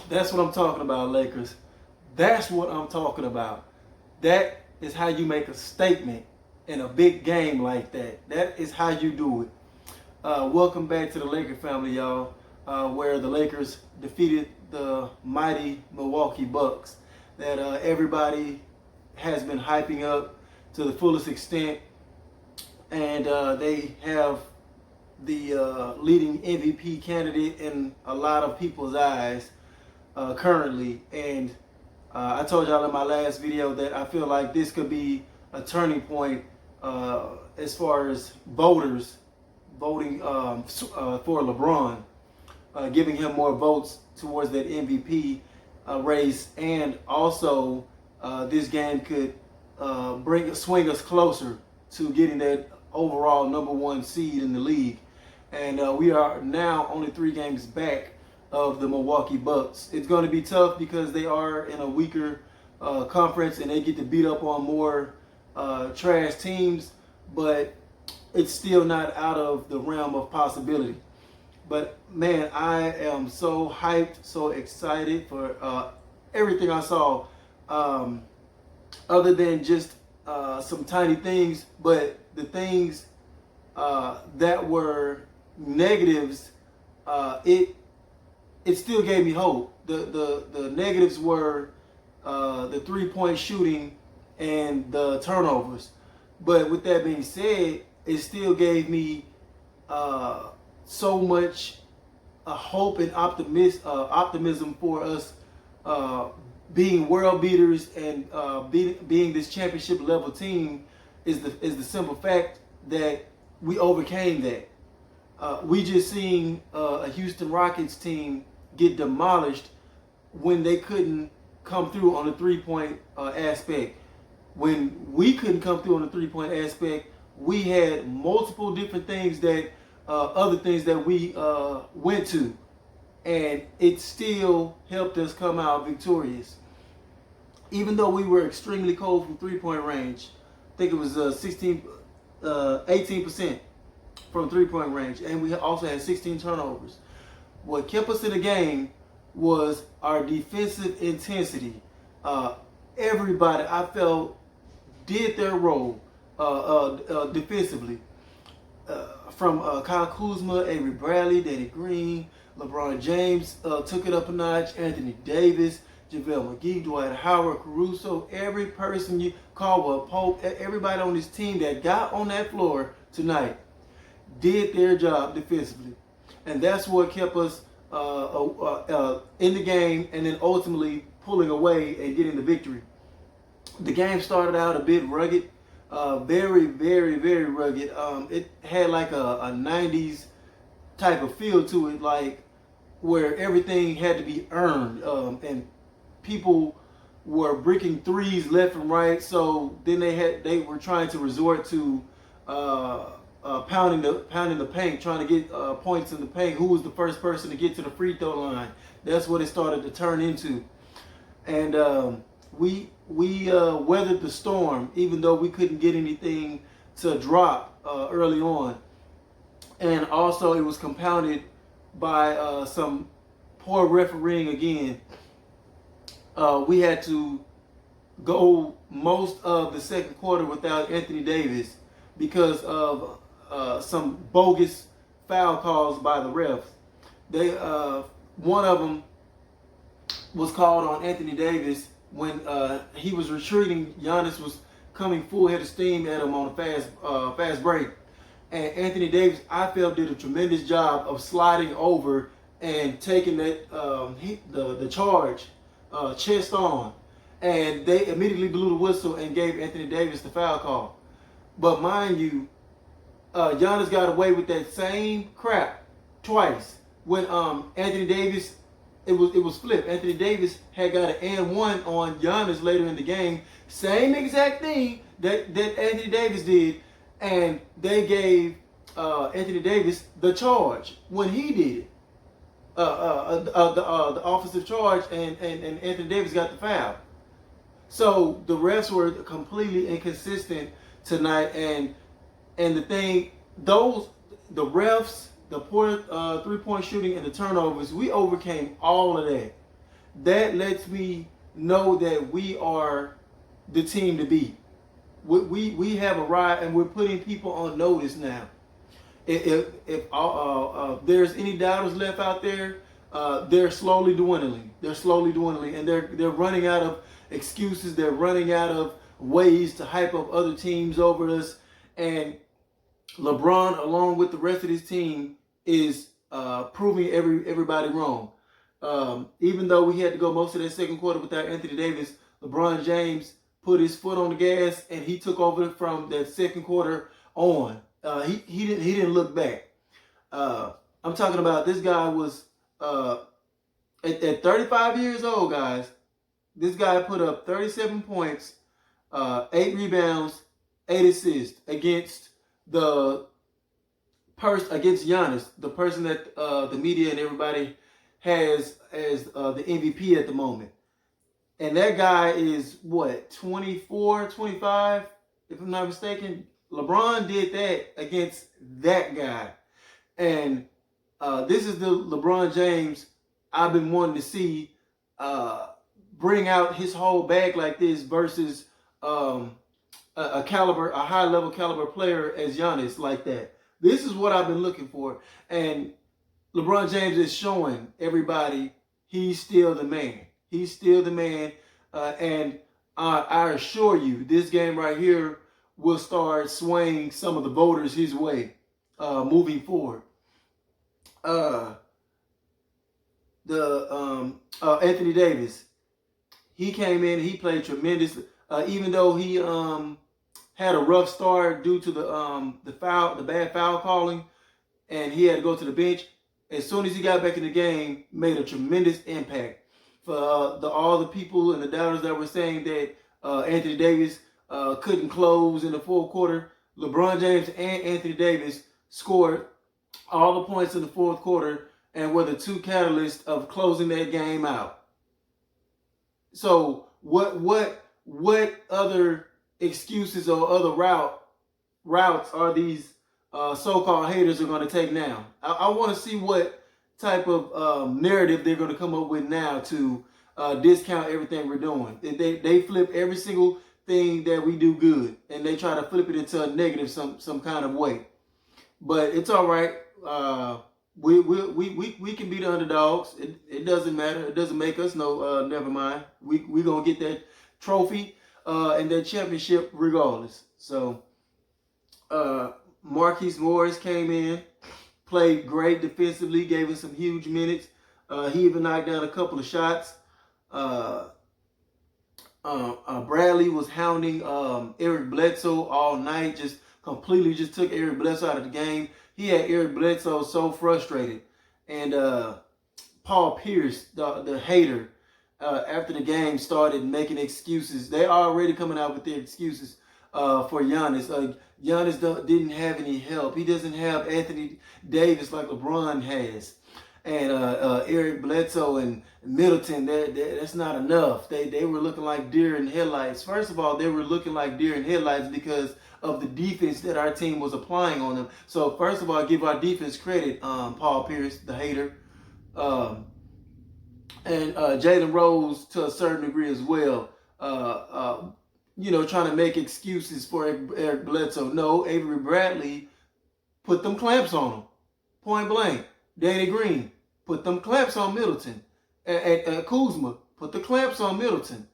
That's what I'm talking about, Lakers. That's what I'm talking about. That is how you make a statement in a big game like that. That is how you do it. Welcome back to the Laker family, y'all, where the Lakers defeated the mighty Milwaukee Bucks that everybody has been hyping up to the fullest extent. And they have the leading MVP candidate in a lot of people's eyes currently. And I told y'all in my last video that I feel like this could be a turning point as far as voters voting for LeBron, giving him more votes towards that MVP race, and also this game could swing us closer to getting that overall #1 seed in the league. And we are now only 3 games back of the Milwaukee Bucks. It's going to be tough because they are in a weaker conference and they get to beat up on more trash teams, but it's still not out of the realm of possibility. But man, I am so hyped, so excited for everything I saw, other than just some tiny things, but the things that were negatives, it still gave me hope. The negatives were the 3-point shooting and the turnovers. But with that being said, it still gave me so much hope and optimism for us being world beaters and being this championship level team is the simple fact that we overcame that. We just seen a Houston Rockets team get demolished when they couldn't come through on the 3-point aspect. When we couldn't come through on the 3-point aspect, we had multiple different things that other things that we went to, and it still helped us come out victorious. Even though we were extremely cold from 3-point range, I think it was 18% from 3-point range, and we also had 16 turnovers. What kept us in the game was our defensive intensity. Everybody, I felt, did their role defensively. From Kyle Kuzma, Avery Bradley, Danny Green, LeBron James took it up a notch, Anthony Davis, JaVale McGee, Dwight Howard, Caruso, every person Caldwell Pope, everybody on this team that got on that floor tonight did their job defensively. And that's what kept us in the game, and then ultimately pulling away and getting the victory. The game started out a bit rugged, very, very, very rugged. It had like a 90s type of feel to it, like where everything had to be earned, and people were bricking threes left and right. So then they were trying to resort to pounding the paint, trying to get points in the paint. Who was the first person to get to the free throw line? That's what it started to turn into. And we weathered the storm, even though we couldn't get anything to drop early on. And also it was compounded by some poor refereeing again. We had to go most of the second quarter without Anthony Davis because of some bogus foul calls by the refs. One of them was called on Anthony Davis when he was retreating. Giannis was coming full head of steam at him on a fast break. And Anthony Davis, I felt, did a tremendous job of sliding over and taking that the charge chest on. And they immediately blew the whistle and gave Anthony Davis the foul call. But mind you, Giannis got away with that same crap twice. When Anthony Davis, it was flipped. Anthony Davis had got an and one on Giannis later in the game. Same exact thing that Anthony Davis did, and they gave Anthony Davis the charge when he did it. The offensive charge, and Anthony Davis got the foul. So the refs were completely inconsistent tonight, and the thing, the refs, the poor 3-point shooting and the turnovers, we overcame all of that. that lets me know that we are the team to beat. We have arrived, and we're putting people on notice now. If there's any doubters left out there, they're slowly dwindling. They're slowly dwindling, and they're running out of excuses. They're running out of ways to hype up other teams over us. And LeBron, along with the rest of his team, is proving everybody wrong. Even though we had to go most of that second quarter without Anthony Davis, LeBron James put his foot on the gas and he took over from that second quarter on. He didn't look back. I'm talking about this guy was at 35 years old, guys. This guy put up 37 points, 8 rebounds, 8 assists against against Giannis, the person that the media and everybody has as the MVP at the moment. And that guy is what, 24, 25, if I'm not mistaken. LeBron did that against that guy. And this is the LeBron James I've been wanting to see bring out his whole bag like this versus a high level caliber player as Giannis like that. This is what I've been looking for. And LeBron James is showing everybody he's still the man. He's still the man. And I assure you, this game right here will start swaying some of the voters his way moving forward. Anthony Davis, he came in, he played tremendous. Even though he had a rough start due to the bad foul calling, and he had to go to the bench. As soon as he got back in the game, made a tremendous impact. For all the people and the doubters that were saying that Anthony Davis couldn't close in the fourth quarter, LeBron James and Anthony Davis scored all the points in the fourth quarter and were the two catalysts of closing that game out. So what other excuses or other routes are these so-called haters are going to take now? I want to see what type of narrative they're going to come up with now to discount everything we're doing. They flip every single thing that we do good, and they try to flip it into a negative some kind of way. But it's all right. We can be the underdogs. It doesn't matter. It doesn't make us no. Never mind. We gonna get that trophy and that championship regardless. So Marquise Morris came in, played great defensively, gave us some huge minutes. He even knocked down a couple of shots. Bradley was hounding Eric Bledsoe all night, just completely just took Eric Bledsoe out of the game. He had Eric Bledsoe so frustrated. And Paul Pierce, the hater, after the game started making excuses. They're already coming out with their excuses for Giannis. Giannis didn't have any help. He doesn't have Anthony Davis like LeBron has. And Eric Bledsoe and Middleton, that's not enough. They were looking like deer in headlights. First of all, they were looking like deer in headlights because of the defense that our team was applying on them. So first of all, give our defense credit, Paul Pierce, the hater. And Jalen Rose to a certain degree as well. Trying to make excuses for Eric Bledsoe. No, Avery Bradley put them clamps on him. Point blank. Danny Green put them clamps on Middleton. Kuzma put the clamps on Middleton.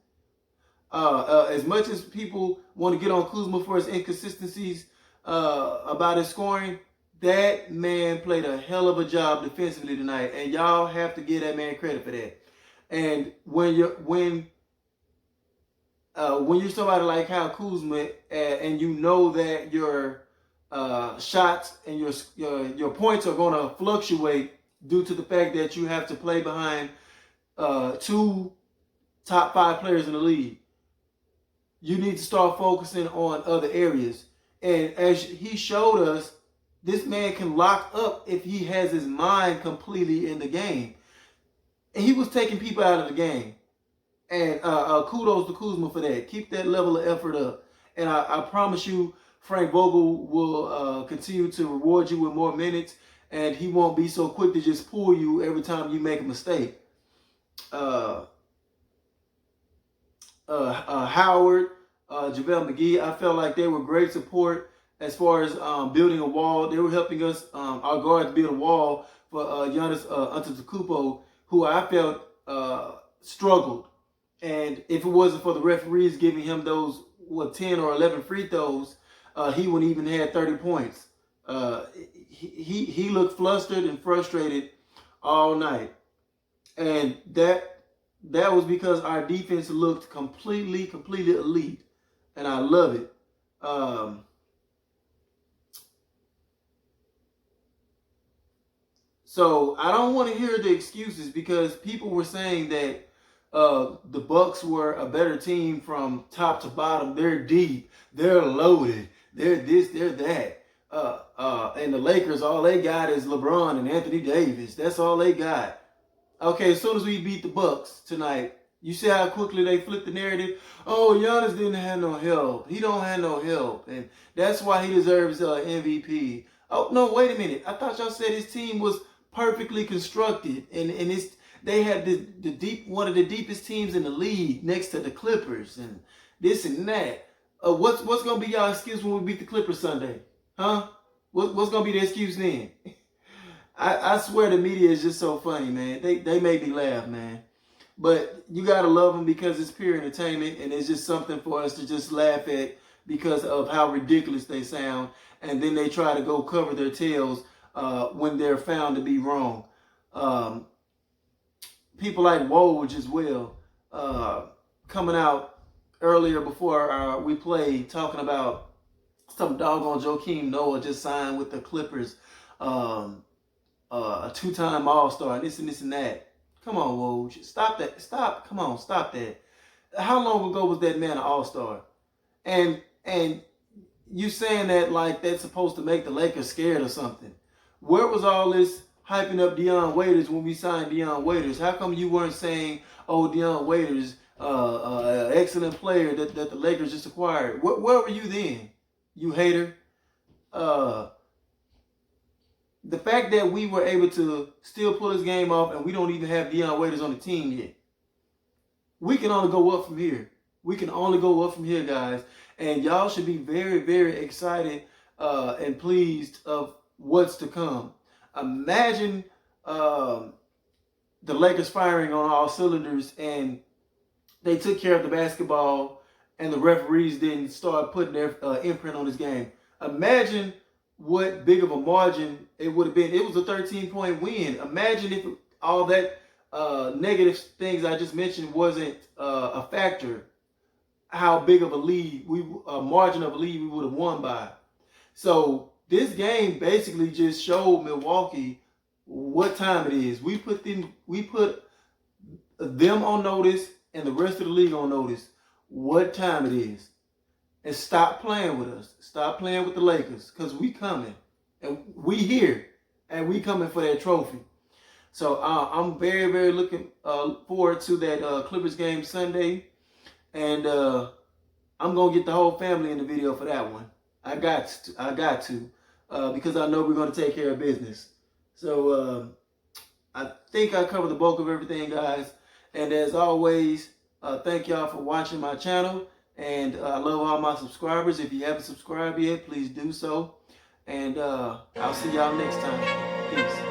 As much as people want to get on Kuzma for his inconsistencies about his scoring, that man played a hell of a job defensively tonight, and y'all have to give that man credit for that. And when you're somebody like Kyle Kuzma, and you know that your shots and your points are going to fluctuate due to the fact that you have to play behind two top 5 players in the league, you need to start focusing on other areas. And as he showed us, this man can lock up if he has his mind completely in the game. And he was taking people out of the game. And kudos to Kuzma for that. Keep that level of effort up. And I promise you, Frank Vogel will continue to reward you with more minutes, and he won't be so quick to just pull you every time you make a mistake. Howard, JaVale McGee. I felt like they were great support as far as building a wall. They were helping us, our guards, build a wall for Giannis Antetokounmpo, who I felt struggled. And if it wasn't for the referees giving him those 10 or 11 free throws, he wouldn't even had 30 points. He looked flustered and frustrated all night, and that was because our defense looked completely elite, and I love it. So I don't want to hear the excuses, because people were saying that the Bucks were a better team from top to bottom. They're deep, they're loaded, they're this, they're that. And the Lakers, all they got is LeBron and Anthony Davis. That's all they got. Okay, as soon as we beat the Bucks tonight, you see how quickly they flipped the narrative? Oh, Giannis didn't have no help. He don't have no help, and that's why he deserves MVP. Oh no, wait a minute. I thought y'all said his team was perfectly constructed, and they had one of the deepest teams in the league next to the Clippers, and this and that. What's gonna be y'all excuse when we beat the Clippers Sunday? Huh? What's gonna be the excuse then? I swear the media is just so funny, man. They make me laugh, man. But you gotta love them because it's pure entertainment, and it's just something for us to just laugh at because of how ridiculous they sound. And then they try to go cover their tails when they're found to be wrong. People like Woj as well, coming out earlier before we played, talking about some doggone Joakim Noah just signed with the Clippers, a two-time All-Star, and this and that. Come on, Woj, stop that! Stop! Come on, stop that! How long ago was that man an All-Star? And you saying that like that's supposed to make the Lakers scared or something? Where was all this hyping up Dion Waiters when we signed Dion Waiters? How come you weren't saying, oh, Dion Waiters, an excellent player that the Lakers just acquired? Where were you then, you hater? The fact that we were able to still pull this game off and we don't even have Dion Waiters on the team yet, we can only go up from here. We can only go up from here, guys. And y'all should be very excited and pleased of what's to come. Imagine the Lakers firing on all cylinders and they took care of the basketball and the referees didn't start putting their imprint on this game. Imagine what big of a margin it would have been. It was a 13-point win. Imagine if all that negative things I just mentioned wasn't a factor. How big of a lead, a margin of a lead we would have won by. So this game basically just showed Milwaukee what time it is. We put them on notice and the rest of the league on notice what time it is. And stop playing with us. Stop playing with the Lakers, because we coming. And we here. And we coming for that trophy. So I'm very looking forward to that Clippers game Sunday. And I'm going to get the whole family in the video for that one. I got to. Because I know we're going to take care of business. So I think I covered the bulk of everything, guys. And as always, thank y'all for watching my channel. And I love all my subscribers. If you haven't subscribed yet, please do so. And I'll see y'all next time. Peace.